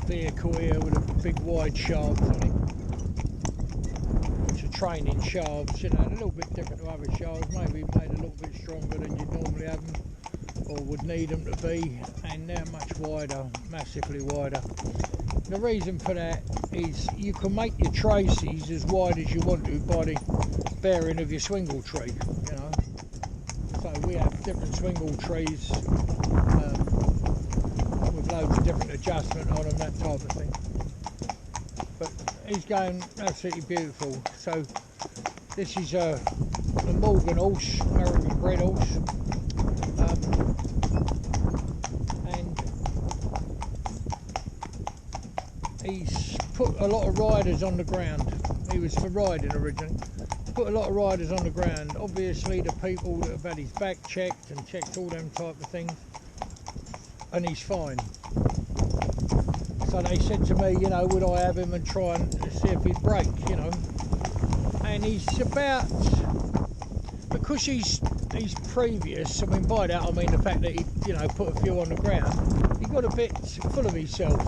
vehicle here with a big wide shaft on it, which are training shafts, you know, a little bit different to other shafts, maybe made a little bit stronger than you'd normally have them or would need them to be, and they're much wider, massively wider. The reason for that is you can make your traces as wide as you want to by the bearing of your swingle tree, you know. So we have different swingle trees with loads of different adjustment on them, that type of thing. But he's going absolutely beautiful. So this is a Morgan horse, American bred horse, and he's put a lot of riders on the ground. He was for riding originally. Put a lot of riders on the ground. Obviously the people that have had his back checked and checked all them type of things, and he's fine. So they said to me, you know, would I have him and try and see if he'd break, you know. And he's about, because he's previous, I mean by that I mean the fact that he, you know, put a few on the ground, he got a bit full of himself.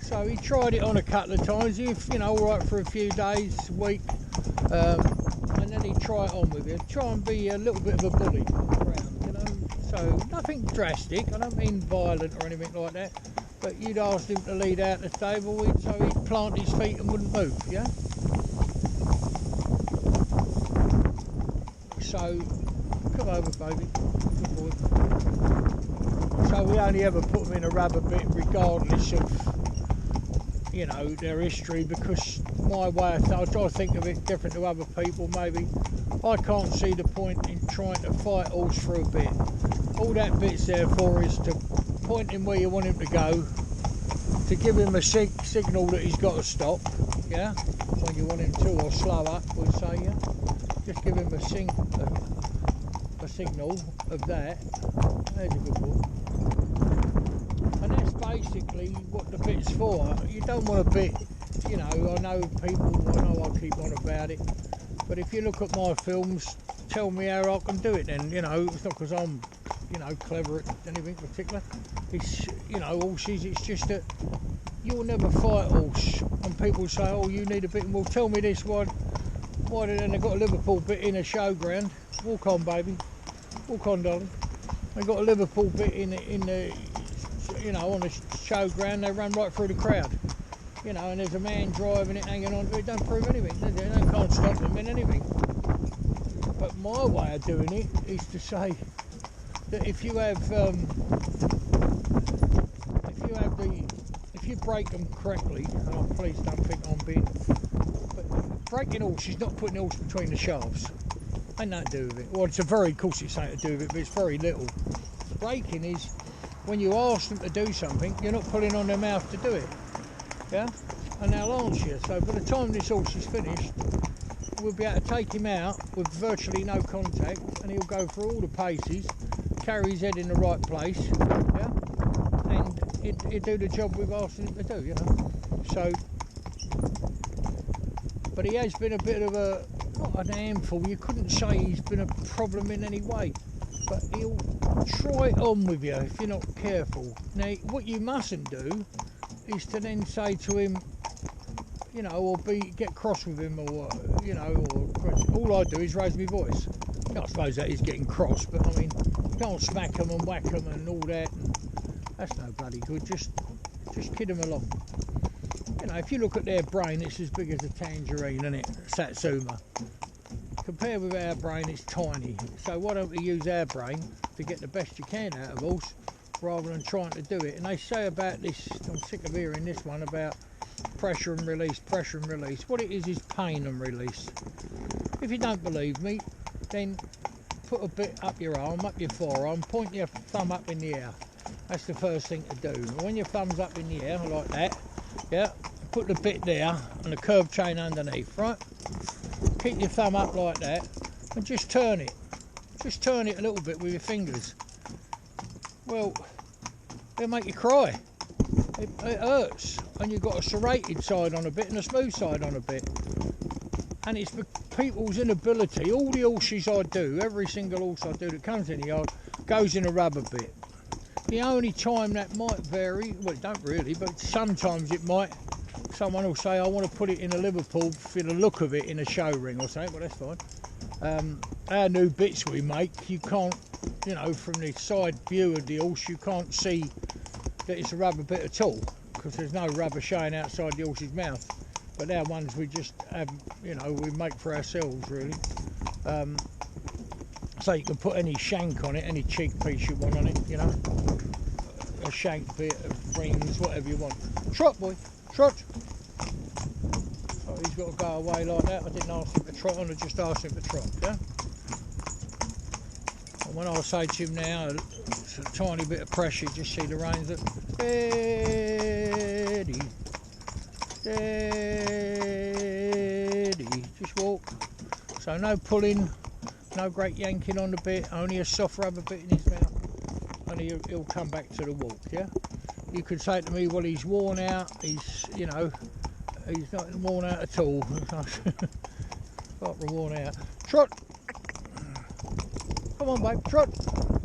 So he tried it on a couple of times, if, you know, alright for a few days, a week, and then he'd try it on with you. Try and be a little bit of a bully around, you know. So nothing drastic, I don't mean violent or anything like that, but you'd ask him to lead out the stable, so he'd plant his feet and wouldn't move, yeah? So, come over baby, good boy. So we only ever put them in a rubber bit regardless of, you know, their history, because my way of, I try to think of it different to other people maybe. I can't see the point in trying to fight horse for a bit. All that bit's there for is to point him where you want him to go, to give him a signal that he's got to stop, yeah, when you want him to, or slow up, we'll say, yeah. Just give him a signal of that. There's a good boy. And that's basically what the bit's for. You don't want a bit, you know, I know people, I know I keep on about it, but if you look at my films, tell me how I can do it then, you know. It's not because I'm, you know, clever at anything particular. It's, you know, horses, it's just that you'll never fight horse, and people say, oh, you need a bit, well, tell me this, why then they've got a Liverpool bit in a showground. Walk on baby, walk on darling. They've got a Liverpool bit in the, you know, on a showground, they run right through the crowd, you know, and there's a man driving it, hanging on to it, don't prove anything, does it? They can't stop them in anything. But my way of doing it is to say that if you have if you break them correctly, and please don't think I'm being, but breaking horse is not putting the horse between the shafts. Ain't nothing to do with it. Well, it's a very, of course it's something to do with it, but it's very little. Breaking is when you ask them to do something, you're not pulling on their mouth to do it, yeah? And they'll answer you. So by the time this horse is finished, we'll be able to take him out with virtually no contact, and he'll go through all the paces, carry his head in the right place, yeah? And he'll do the job we've asked him to do, you know? So, but he has been a bit of a, not an handful, you couldn't say he's been a problem in any way, but he'll try it on with you if you're not careful. Now, what you mustn't do is to then say to him, you know, or get cross with him, or, you know, or all I do is raise my voice. I suppose that is getting cross, but I mean, you can't smack them and whack them and all that, and that's no bloody good. Just kid them along. You know, if you look at their brain, it's as big as a tangerine, isn't it? Satsuma. Compared with our brain, it's tiny. So why don't we use our brain to get the best you can out of a horse, rather than trying to do it? And they say about this, I'm sick of hearing this one about pressure and release, pressure and release. What it is pain and release. If you don't believe me, then put a bit up your arm, up your forearm, point your thumb up in the air. That's the first thing to do. When your thumb's up in the air like that, yeah, put the bit there and the curved chain underneath, right? Keep your thumb up like that and just turn it. Just turn it a little bit with your fingers. Well, it'll make you cry. It hurts, and you've got a serrated side on a bit and a smooth side on a bit. And it's people's inability. All the horses I do, every single horse I do that comes in the yard, goes in a rubber bit. The only time that might vary, well, it don't really, but sometimes it might. Someone will say, I want to put it in a Liverpool for the look of it in a show ring or something. Well, that's fine. Our new bits we make, you can't, you know, from the side view of the horse, you can't see that it's a rubber bit at all, because there's no rubber showing outside the horse's mouth. But our ones we just have, you know, we make for ourselves really. So you can put any shank on it, any cheek piece you want on it, you know, a shank bit, of rings, whatever you want. Trot, boy, trot. Oh, he's got to go away like that. I didn't ask him to trot on, I just asked him to trot, yeah? And when I say to him now, it's a tiny bit of pressure, just see the reins up. Steady, steady, just walk. So no pulling, no great yanking on the bit, only a soft rubber bit in his mouth, and he'll come back to the walk, yeah? You could say to me, well, he's worn out, he's, you know, he's not worn out at all. Not worn out. Trot! Come on, babe, trot!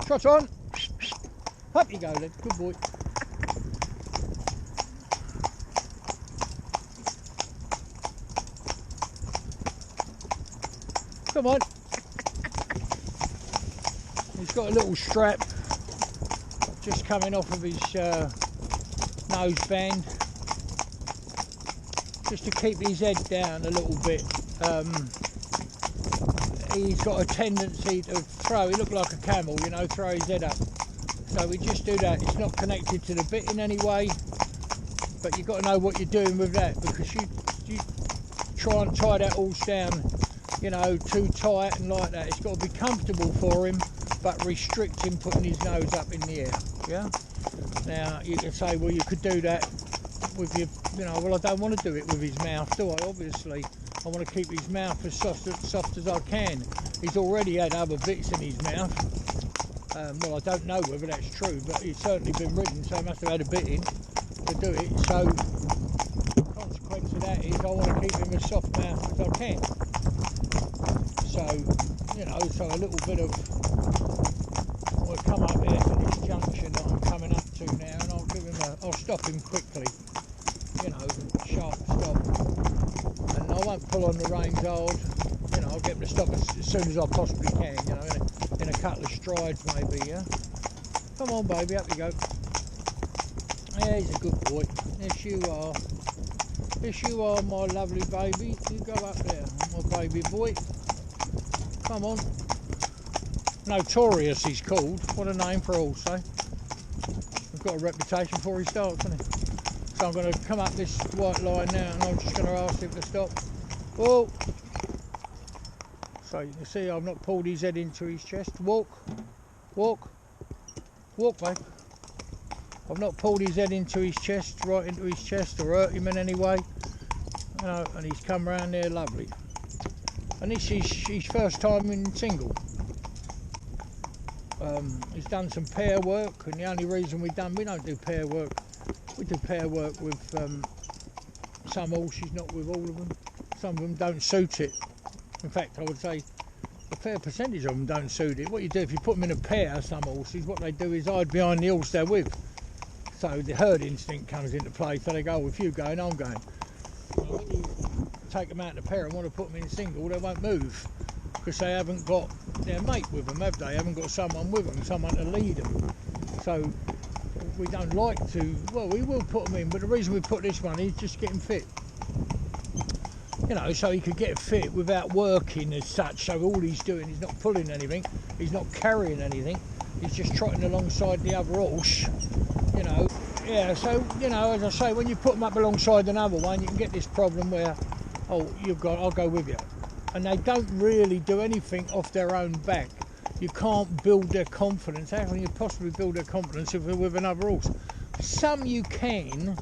Trot on! Up you go then, good boy. Come on. He's got a little strap just coming off of his nose band, just to keep his head down a little bit. He's got a tendency to throw, he looked like a camel, you know, throw his head up. So we just do that. It's not connected to the bit in any way, but you've got to know what you're doing with that, because you try and tie that horse down, you know, too tight and like that. It's got to be comfortable for him, but restrict him putting his nose up in the air, yeah? Now, you can say, well, you could do that with your, you know, well, I don't want to do it with his mouth, do I? Obviously, I want to keep his mouth as soft as I can. He's already had other bits in his mouth. Well, I don't know whether that's true, but he's certainly been ridden, so he must have had a bit in to do it. So, the consequence of that is I want to keep him as soft mouth as I can. So, you know, so a little bit of, we'll come up here to this junction that I'm coming up to now, and I'll give him I'll stop him quickly, you know, sharp stop, and I won't pull on the reins hard, you know, I'll get him to stop as soon as I possibly can, you know, in a couple of strides maybe, yeah? Come on baby, up you go. Yeah, he's a good boy. Yes you are. Yes you are, my lovely baby. You go up there, my baby boy. Come on. Notorious he's called. What a name for a horse, eh? He's got a reputation before he starts, hasn't he? So I'm going to come up this white line now, and I'm just going to ask him to stop. Whoa! So you can see I've not pulled his head into his chest. Walk. Walk. Walk, mate. I've not pulled his head into his chest, right into his chest, or hurt him in any way. You know, and he's come round there lovely. And this is his first time in single. He's done some pair work, and the only reason we don't do pair work. We do pair work with some horses, not with all of them. Some of them don't suit it. In fact, I would say a fair percentage of them don't suit it. What you do, if you put them in a pair, some horses, what they do is hide behind the horse they're with. So the herd instinct comes into play, so they go, oh, if you're going, I'm going. Well, when you take them out in a pair and want to put them in single, they won't move, because they haven't got their mate with them, have they? Haven't got someone with them, someone to lead them. So we don't like to, well, we will put them in, but the reason we put this one is just get him fit. You know, so he could get fit without working as such. So all he's doing, he's not pulling anything, he's not carrying anything, he's just trotting alongside the other horse, you know. Yeah, so, you know, as I say, when you put them up alongside another one, you can get this problem where, oh, I'll go with you. And they don't really do anything off their own back. You can't build their confidence. How can you possibly build their confidence if they're with another horse? Some you can,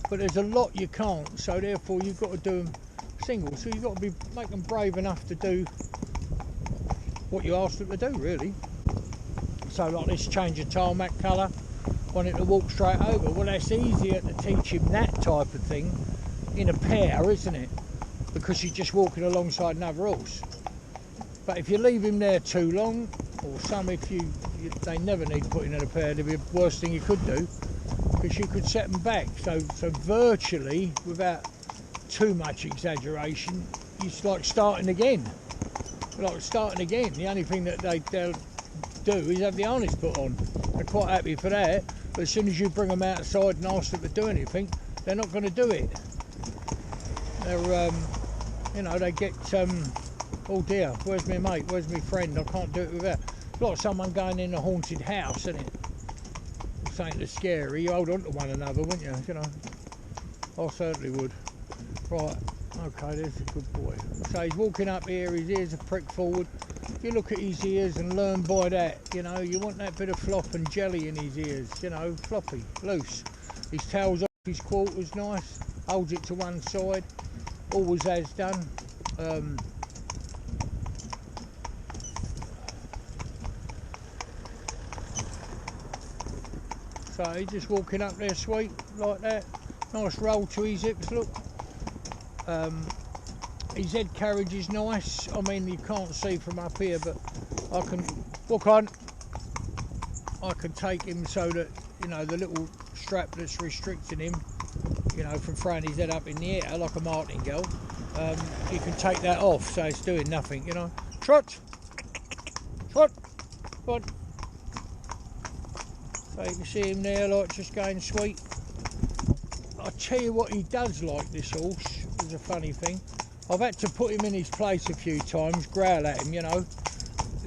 but there's a lot you can't. So therefore, you've got to do them single. So you've got to make them brave enough to do what you ask them to do, really. So like this change of tarmac colour, want it to walk straight over. Well, that's easier to teach him that type of thing in a pair, isn't it? Because you're just walking alongside another horse. But if you leave him there too long, or some if you they never need putting in a pair. It'd be the worst thing you could do, because you could set them back. So virtually, without too much exaggeration, it's like starting again. The only thing that they'll do is have the harness put on. They're quite happy for that, but as soon as you bring them outside and ask them to do anything, they're not going to do it. They're, you know, they get, oh dear, where's my mate, where's my friend, I can't do it without. It's like someone going in a haunted house, isn't it? Something that's scary, you hold on to one another, wouldn't you? You know, I certainly would. Right, okay, there's a good boy. So he's walking up here, his ears are pricked forward. If you look at his ears and learn by that, you know, you want that bit of flop and jelly in his ears, you know, floppy, loose. His tail's off, his quarters nice, holds it to one side, always has done. So he's just walking up there sweet, like that. Nice roll to his hips, look. His head carriage is nice. I mean, you can't see from up here, but I can walk on. I can take him so that, you know, the little strap that's restricting him, you know, from throwing his head up in the air like a martingale, you can take that off, so it's doing nothing, you know. Trot, trot, trot. So you can see him there, like, just going sweet. I tell you what he does like, this horse, is a funny thing. I've had to put him in his place a few times, growl at him, you know,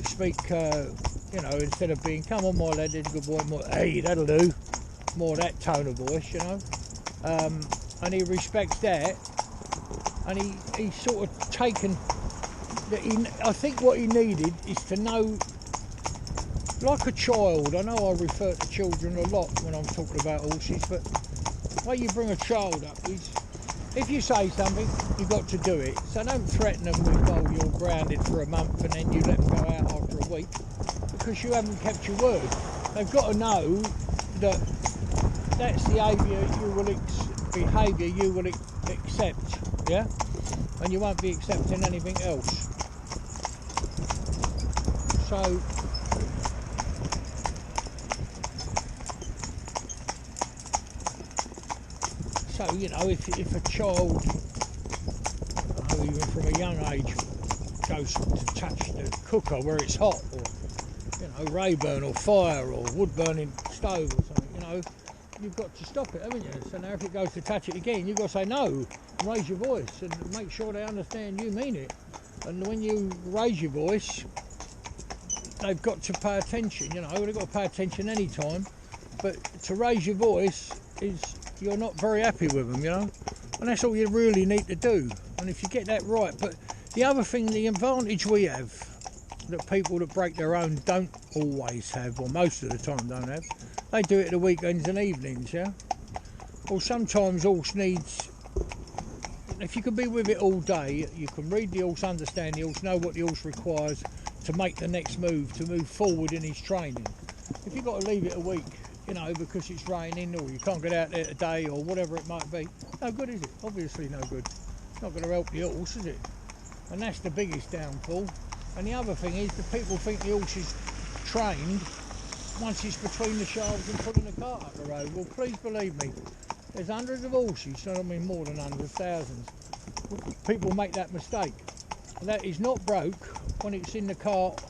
speak, you know, instead of being, come on my lad, there's a good boy, more, hey, that'll do, more that tone of voice, you know, and he respects that, and he's sort of taken, I think what he needed is to know, like a child. I know I refer to children a lot when I'm talking about horses, but the way you bring a child up is, if you say something, you've got to do it. So don't threaten them with, oh, you're grounded for a month and then you let them go out after a week, because you haven't kept your word. They've got to know that that's the behaviour you will accept, yeah? And you won't be accepting anything else. So, you know, if a child, even from a young age, goes to touch the cooker where it's hot, or, you know, Rayburn or fire or wood burning stove or something, you know, you've got to stop it, haven't you? So now if it goes to touch it again, you've got to say no, and raise your voice and make sure they understand you mean it. And when you raise your voice, they've got to pay attention, you know, they've got to pay attention any time, but to raise your voice is, you're not very happy with them, you know, and that's all you really need to do. And if you get that right, but the other thing, the advantage we have, that people that break their own don't always have, or most of the time don't have, they do it at the weekends and evenings, yeah. Or sometimes horse needs, if you can be with it all day, you can read the horse, understand the horse, know what the horse requires to make the next move, to move forward in his training. If you've got to leave it a week, you know, because it's raining, or you can't get out there today, or whatever it might be, no good, is it? Obviously no good. It's not going to help the horse, is it? And that's the biggest downfall. And the other thing is, the people think the horse is trained once it's between the shafts and putting the cart up the road. Well, please believe me, there's hundreds of horses, so I mean more than hundreds, thousands. People make that mistake. That is not broke when it's in the cart,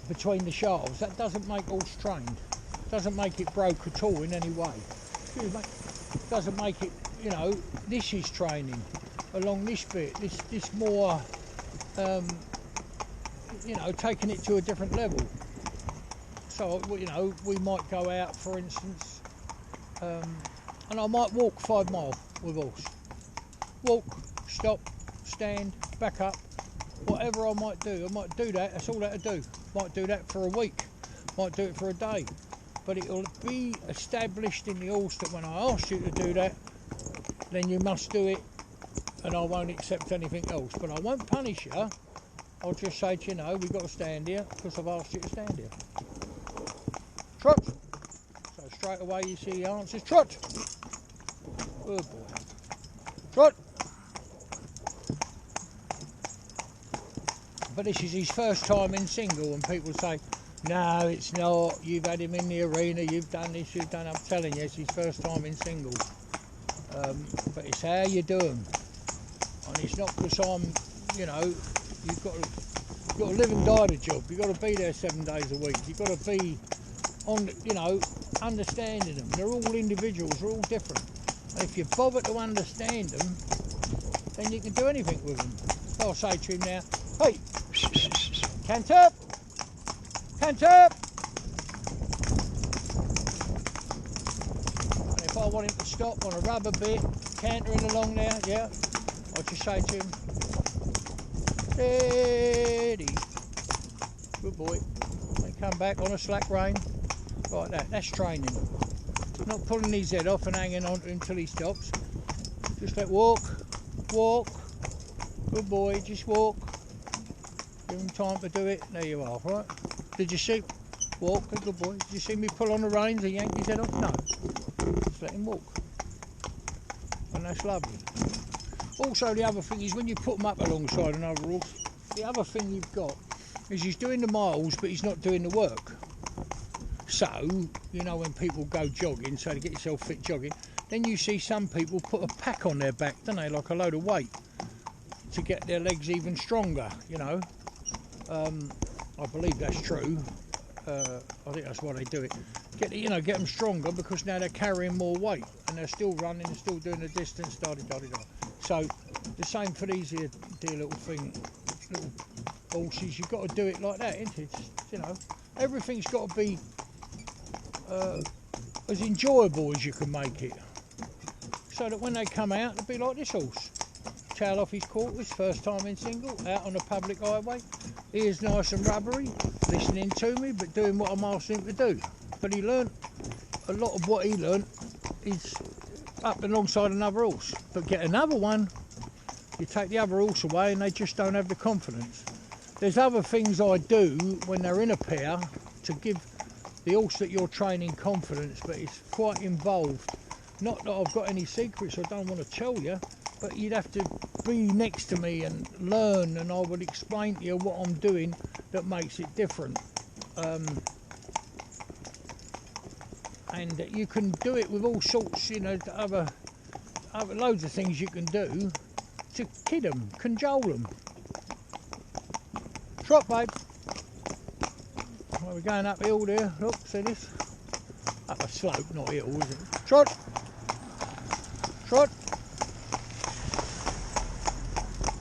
between the shafts. That doesn't make horse trained. Doesn't make it broke at all in any way. Excuse me. Doesn't make it, you know, this is training along this bit. This more, you know, taking it to a different level. So, you know, we might go out, for instance, and I might walk 5 miles with horse. Walk, stop, stand, back up. Whatever I might do that, that's all that'll do. Might do that for a week, might do it for a day, but it'll be established in the horse that when I ask you to do that, then you must do it, and I won't accept anything else. But I won't punish you, I'll just say to you, no, we've got to stand here, because I've asked you to stand here. Trot! So straight away you see the answers, trot! Good boy. Trot! But this is his first time in single, and people say, no, it's not, you've had him in the arena, you've done this, you've done. I'm telling you, it's his first time in single. But it's how you do them. And it's not because I'm, you know, you've got to live and die the job. You've got to be there 7 days a week. You've got to be on, you know, understanding them. They're all individuals, they're all different. And if you bother to understand them, then you can do anything with them. I'll say to him now, hey, cant up, cant up. And if I want him to stop on a rubber bit, cantering along there, yeah, I'll just say to him, steady, good boy. And come back on a slack rein, like that. That's training. Not pulling his head off and hanging on to him till he stops. Just let walk, walk. Good boy, just walk. Give him time to do it. There you are, right? Did you see? Walk, good boy. Did you see me pull on the reins and yank his head off? No. Just let him walk. And that's lovely. Also, the other thing is when you put him up alongside another horse, the other thing you've got is he's doing the miles, but he's not doing the work. So, you know, when people go jogging, so to get yourself fit jogging, then you see some people put a pack on their back, don't they, like a load of weight, to get their legs even stronger, you know. I believe that's true. I think that's why they do it. Get them stronger because now they're carrying more weight and they're still running and still doing the distance. So the same for these here dear little horses. You've got to do it like that, isn't it? You know, everything's got to be as enjoyable as you can make it, so that when they come out, they'll be like this horse. Tail off his quarters, first time in single, out on a public highway, ears nice and rubbery, listening to me, but doing what I'm asking him to do. But he learnt, a lot of what he learnt is up alongside another horse. But get another one, you take the other horse away and they just don't have the confidence. There's other things I do when they're in a pair to give the horse that you're training confidence, but it's quite involved. Not that I've got any secrets, I don't want to tell you, but you'd have to be next to me and learn, and I would explain to you what I'm doing that makes it different. And you can do it with all sorts, you know, other loads of things you can do to kid them, cajole them. Trot, babe. Well, we're going uphill there. Look, see this? Up a slope, not hill, is it? Trot! Trot!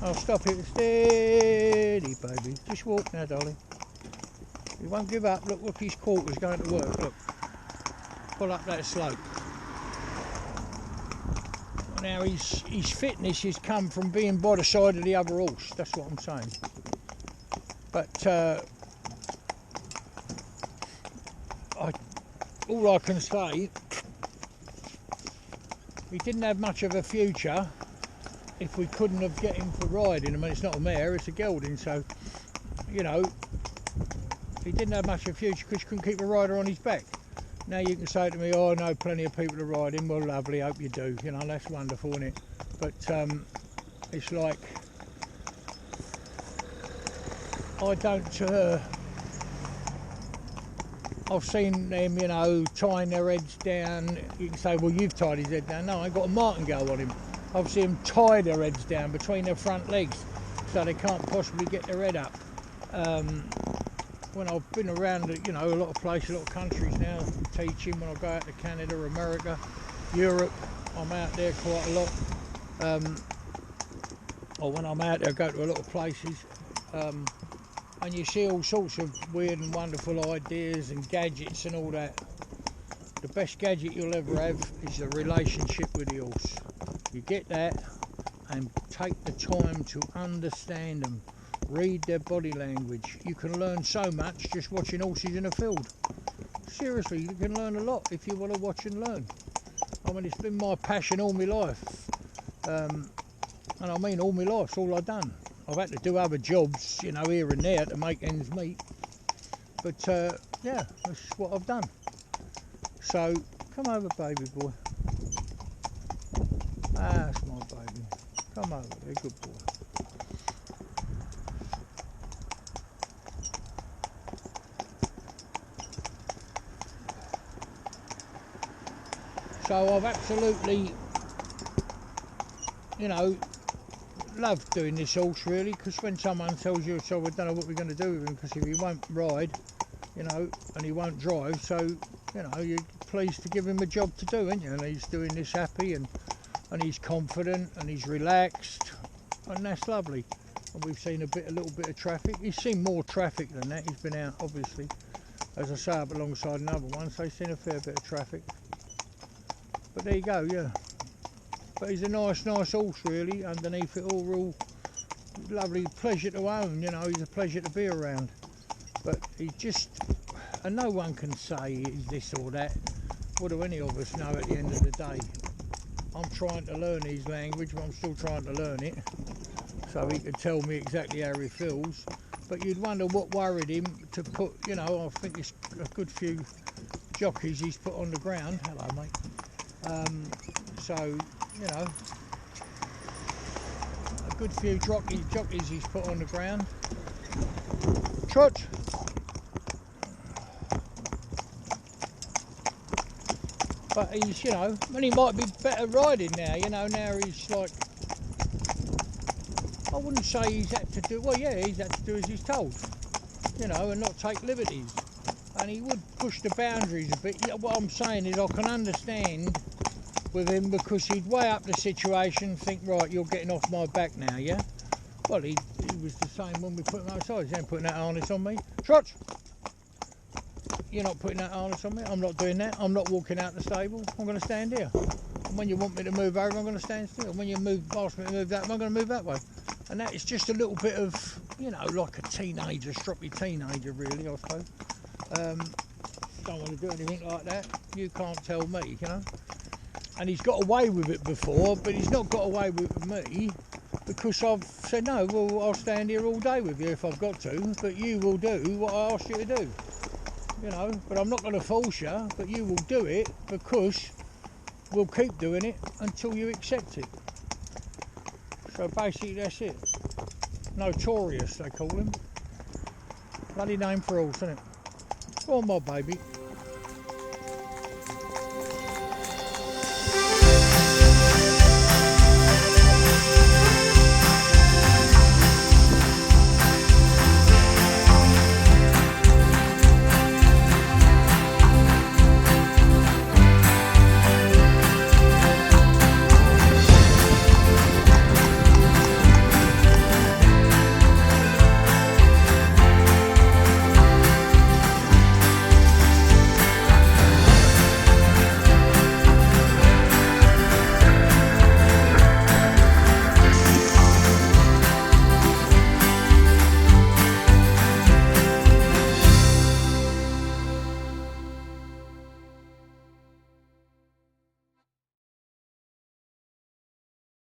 I'll stop it. Steady, baby. Just walk now, darling. He won't give up. Look, his quarters going to work. Look. Pull up that slope. Now, his fitness has come from being by the side of the other horse. That's what I'm saying. But all I can say, he didn't have much of a future if we couldn't have get him for riding. I mean, it's not a mare, it's a gelding, so, you know, he didn't have much of a future because you couldn't keep a rider on his back. Now you can say to me, oh, I know plenty of people to ride him. Well, lovely, hope you do. You know, that's wonderful, isn't it? But it's like, I don't, I've seen them, you know, tying their heads down. You can say, well, you've tied his head down. No, I ain't got a martingale on him. I've seen them tie their heads down between their front legs so they can't possibly get their head up. When I've been around, you know, a lot of places, a lot of countries now, teaching, when I go out to Canada, America, Europe, I'm out there quite a lot. Or when I'm out there, I go to a lot of places. And you see all sorts of weird and wonderful ideas and gadgets and all that. The best gadget you'll ever have is a relationship with the horse. You get that and take the time to understand them. Read their body language. You can learn so much just watching horses in a field. Seriously, you can learn a lot if you want to watch and learn. I mean, it's been my passion all my life. And I mean all my life, it's all I've done. I've had to do other jobs, you know, here and there to make ends meet. But, yeah, that's what I've done. So, come over, baby boy. That's my baby. Come over, there, good boy. So I've absolutely, you know, loved doing this horse really, because when someone tells you, so we don't know what we're going to do with him because if he won't ride, you know, and he won't drive, so, you know, you're pleased to give him a job to do, aren't you? And he's doing this happy and he's confident and he's relaxed, and that's lovely. And we've seen a little bit of traffic. He's seen more traffic than that. He's been out, obviously, as I say, up alongside another one, so he's seen a fair bit of traffic. But there you go, yeah. But he's a nice horse, really. Underneath it all, real lovely, pleasure to own. You know, he's a pleasure to be around. But he's just, and no one can say he's this or that. What do any of us know at the end of the day? I'm trying to learn his language, but I'm still trying to learn it, so he could tell me exactly how he feels. But you'd wonder what worried him to put, you know, I think it's a good few jockeys he's put on the ground. Hello, mate. So, you know, a good few jockeys he's put on the ground. Trot. But he's, you know, and he might be better riding now, you know, now he's like, I wouldn't say he's had to do, well yeah, he's had to do as he's told, you know, and not take liberties. And he would push the boundaries a bit. Yeah, what I'm saying is I can understand with him, because he'd weigh up the situation, think, right, you're getting off my back now, yeah? Well, he was the same when we put him outside. He ain't putting that harness on me. Trot! You're not putting that harness on me. I'm not doing that. I'm not walking out the stable. I'm going to stand here. And when you want me to move over, I'm going to stand still. When you ask me to move that way, I'm going to move that way. And that is just a little bit of, you know, like a teenager, stroppy teenager, really, I suppose. Don't want to do anything like that. You can't tell me, you know. And he's got away with it before, but he's not got away with it with me, because I've said, no, well, I'll stand here all day with you if I've got to, but you will do what I asked you to do. You know, but I'm not going to force you, but you will do it, because we'll keep doing it until you accept it. So basically that's it. Notorious, they call him. Bloody name for horse, isn't it? Go on, my baby.